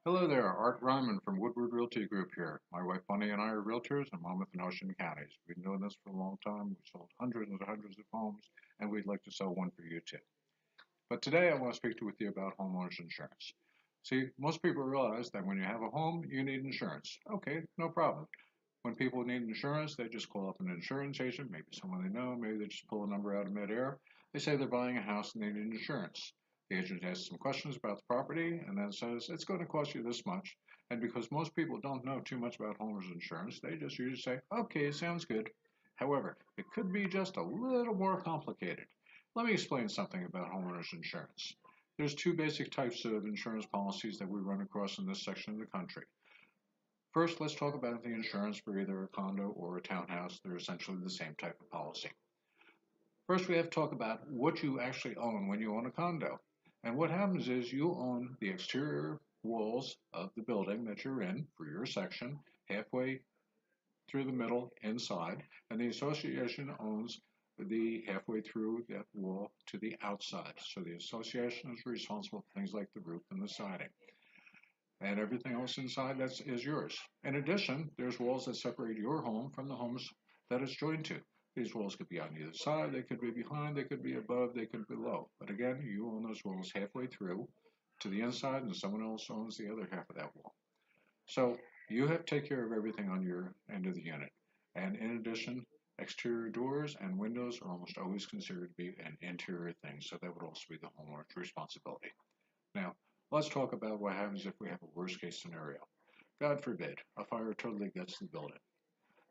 Hello there, Art Ryman from Woodward Realty Group here. My wife Bunny and I are realtors in Monmouth and Ocean counties. We've been doing this for a long time. We've sold hundreds and hundreds of homes, and we'd like to sell one for you too. But today I want to speak with you about homeowners insurance. See, most people realize that when you have a home, you need insurance. Okay, no problem. When people need insurance, they just call up an insurance agent, maybe someone they know, maybe they just pull a number out of midair. They say they're buying a house and they need insurance. The agent asks some questions about the property and then says, it's going to cost you this much. And because most people don't know too much about homeowners insurance, they just usually say, okay, sounds good. However, it could be just a little more complicated. Let me explain something about homeowners insurance. There's two basic types of insurance policies that we run across in this section of the country. First, let's talk about the insurance for either a condo or a townhouse. They're essentially the same type of policy. First, we have to talk about what you actually own when you own a condo. And what happens is you own the exterior walls of the building that you're in for your section, halfway through the middle inside, and the association owns the halfway through that wall to the outside. So the association is responsible for things like the roof and the siding. And everything else inside is yours. In addition, there's walls that separate your home from the homes that it's joined to. These walls could be on either side, they could be behind, they could be above, they could be below. But again, you own those walls halfway through to the inside, and someone else owns the other half of that wall. So you have to take care of everything on your end of the unit. And in addition, exterior doors and windows are almost always considered to be an interior thing, so that would also be the homeowner's responsibility. Now, let's talk about what happens if we have a worst case scenario. God forbid, a fire totally gets the building.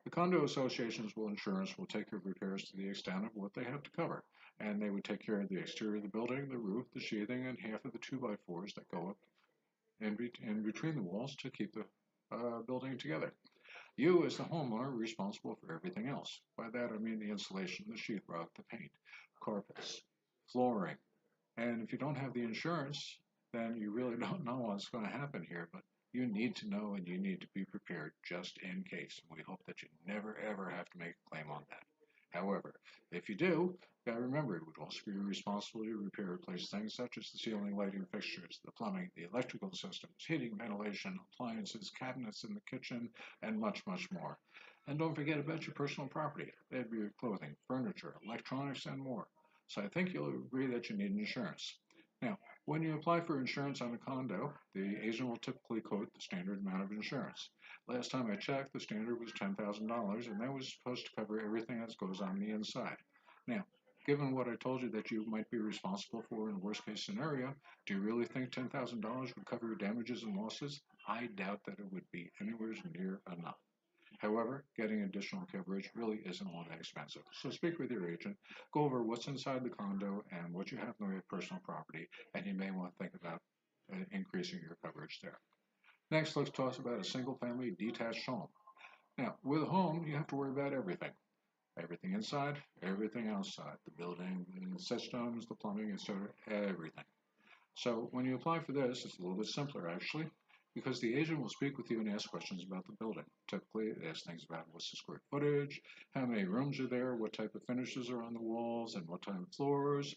The condo associations will insurance will take care of repairs to the extent of what they have to cover. And they would take care of the exterior of the building, the roof, the sheathing, and half of the 2x4s that go up in between the walls to keep the building together. You, as the homeowner, are responsible for everything else. By that I mean the insulation, the sheetrock, the paint, carpets, flooring. And if you don't have the insurance, then you really don't know what's going to happen here. But you need to know and you need to be prepared just in case. And we hope that you never ever have to make a claim on that. However, if you do, you got to remember it would also be your responsibility to repair or replace things such as the ceiling lighting fixtures, the plumbing, the electrical systems, heating, ventilation, appliances, cabinets in the kitchen, and much, much more. And don't forget about your personal property. That'd be your clothing, furniture, electronics, and more. So I think you'll agree that you need insurance. Now, when you apply for insurance on a condo, the agent will typically quote the standard amount of insurance. Last time I checked, the standard was $10,000, and that was supposed to cover everything that goes on the inside. Now, given what I told you that you might be responsible for in a worst case scenario, do you really think $10,000 would cover your damages and losses? I doubt that it would be anywhere near enough. However, getting additional coverage really isn't all that expensive. So speak with your agent, go over what's inside the condo and what you have in the way of personal property, and you may want to think about increasing your coverage there. Next, let's talk about a single family detached home. Now, with a home, you have to worry about everything. Everything inside, everything outside, the building, the systems, the plumbing, etc., everything. So when you apply for this, it's a little bit simpler actually, because the agent will speak with you and ask questions about the building. Typically, it asks things about what's the square footage, how many rooms are there, what type of finishes are on the walls, and what type of floors,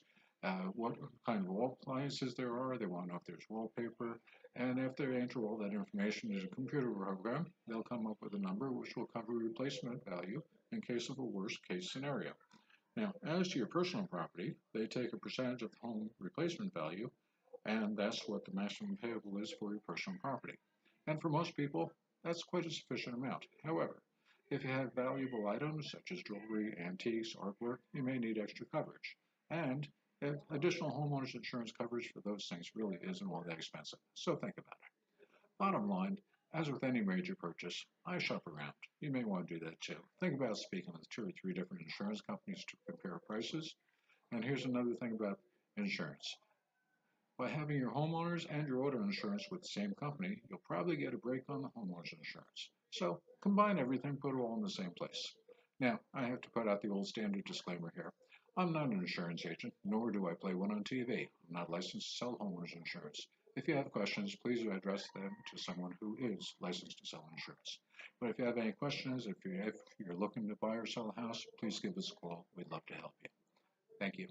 what kind of wall appliances there are. They want to know if there's wallpaper. And after they enter all that information in a computer program, they'll come up with a number which will cover replacement value in case of a worst case scenario. Now, as to your personal property, they take a percentage of the home replacement value, and that's what the maximum payable is for your personal property. And for most people, that's quite a sufficient amount. However, if you have valuable items such as jewelry, antiques, artwork, you may need extra coverage. And if additional homeowners insurance coverage for those things really isn't all that expensive. So think about it. Bottom line, as with any major purchase, I shop around. You may want to do that too. Think about speaking with 2 or 3 different insurance companies to compare prices. And here's another thing about insurance. By having your homeowners and your auto insurance with the same company, you'll probably get a break on the homeowners insurance. So combine everything, put it all in the same place. Now, I have to put out the old standard disclaimer here. I'm not an insurance agent, nor do I play one on TV. I'm not licensed to sell homeowners insurance. If you have questions, please address them to someone who is licensed to sell insurance. But if you have any questions, if you're looking to buy or sell a house, please give us a call. We'd love to help you. Thank you.